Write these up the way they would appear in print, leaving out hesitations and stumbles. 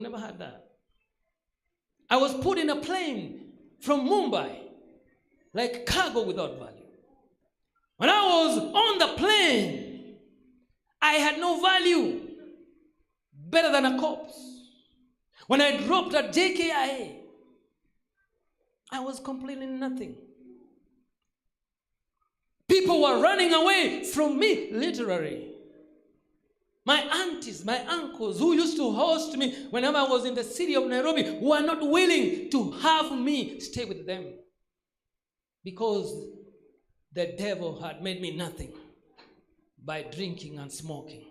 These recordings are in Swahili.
Never had that. I was put in a plane from Mumbai, like cargo without value. When I was on the plane, I had no value, better than a corpse. When I dropped at JKIA, I was completely nothing. People were running away from me, literally. My aunties, my uncles who used to host me whenever I was in the city of Nairobi were not willing to have me stay with them because the devil had made me nothing by drinking and smoking.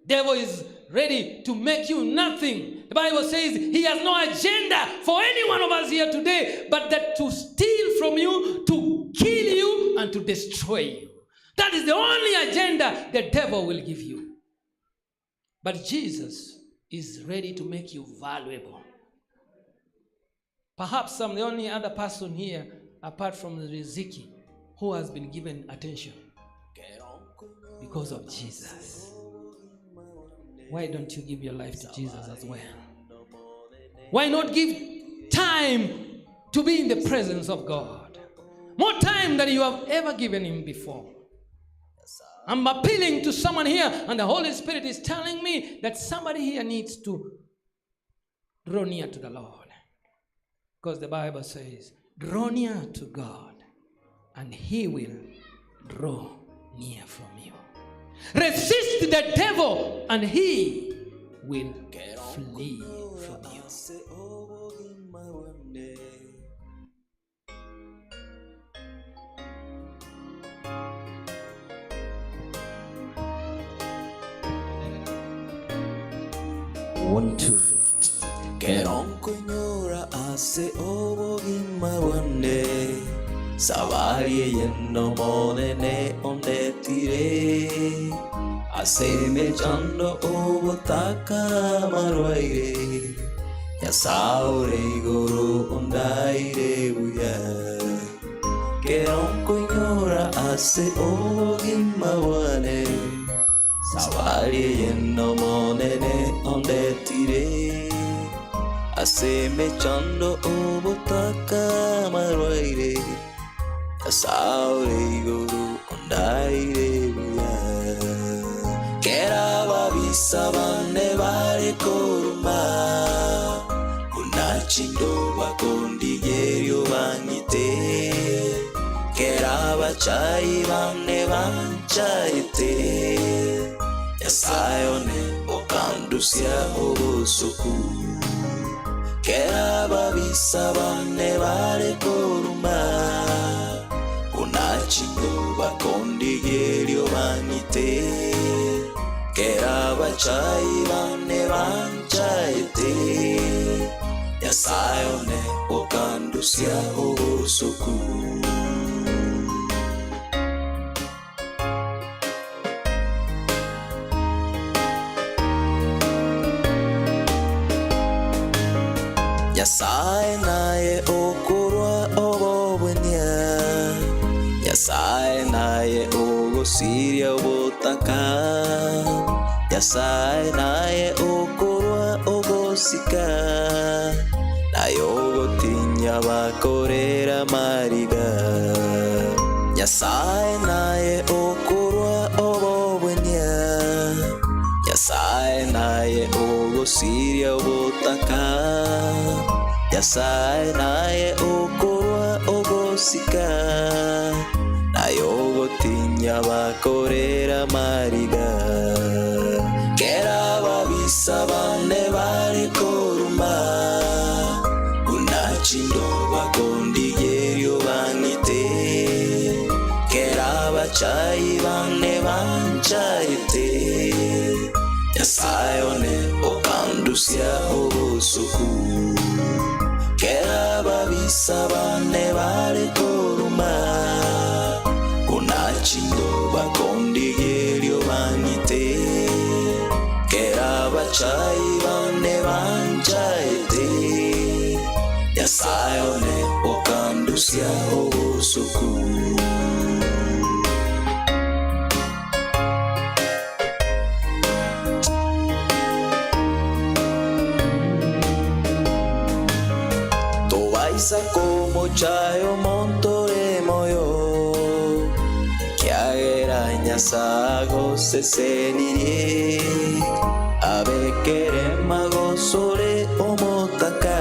Devil is ready to make you nothing. The Bible says he has no agenda for any one of us here today but that to steal from you, to kill you, and to destroy you. That is the only agenda the devil will give you. But Jesus is ready to make you valuable. Perhaps I'm the only other person here, apart from Riziki, who has been given attention because of Jesus. Why don't you give your life to Jesus as well? Why not give time to be in the presence of God? More time than you have ever given him before. I'm appealing to someone here, and the Holy Spirit is telling me that somebody here needs to draw near to the Lord. Because the Bible says, draw near to God, and he will draw near from you. Resist the devil, and he will flee from you. One, two. Keronkunyora ase obogi mawane Savari yeno monene ondetire Ase me chando obotaka marwaire Yasaure guru ondaire uya Keronkunyora ase obogi mawane Savari yeno monene ondetire Ase me chando obotaka marwaire Asaure guru ondaire buya Kera babisa bane bare koruma Unachindo bakondi gerio bangite Kera bachai bane banchaite Yasayone okandusia obosoku Kera babisa bane bare koruma Unachindo bakondi gerio banite Kera bachai bane banchaite Yasayone okandusia obosoku Yasai nae okurwa obobwenya Yasai nae ogosiria obotaka Yasai nae okurwa ogosika Nae ogotinya bakorera mariga Yasai nae okurwa obobwenya Yasai nae ogosiria obotaka Yasai nae okorwa ogosika Nae ogotinya bakorera mariga Kera babisa bane bare koruma Unachindo bakondi gerio bangite Kera bachai bane banchaite Yasayone okandusia obosoku Kera babisa bane bare koruma Unachindo bakondi gerio bangite Kera bachai bane banchaite Yasayone okandusia obosoku baisa como chayo montore moyo kiagera nyasago sesenirie abekere magosore omotaka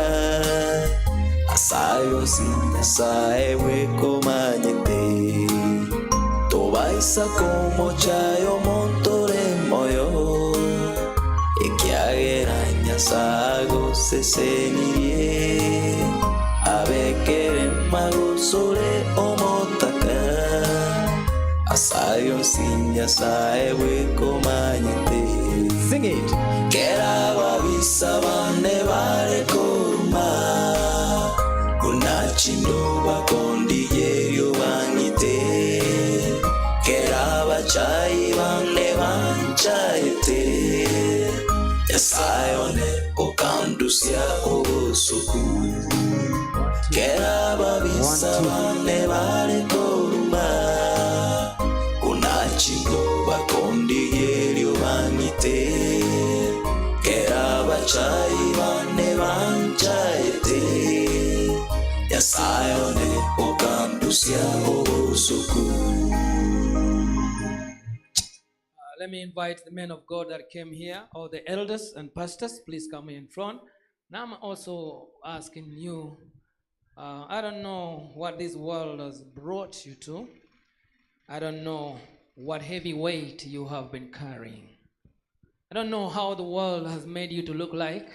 asayo sinyasae wekomanyete tobaisa como chayo montore moyo ekiagera nyasago sesenirie abekere magosore omotaka asayo sinyasae wekomanyete. Sing it. Kera babisa bane bare koruma kunachindo bakondi yerio bangite kera bachai bane banchaite esayone okandusia osuku kera babisa bane bare koruma kunachindo bakondi yerio bangite kera bachai bane banchaite yasayone okandusia osuku. Let me invite the men of God that came here, or the elders and pastors, please come in front. Now I'm also asking you, I don't know what this world has brought you to. I don't know what heavy weight you have been carrying. I don't know how the world has made you to look like.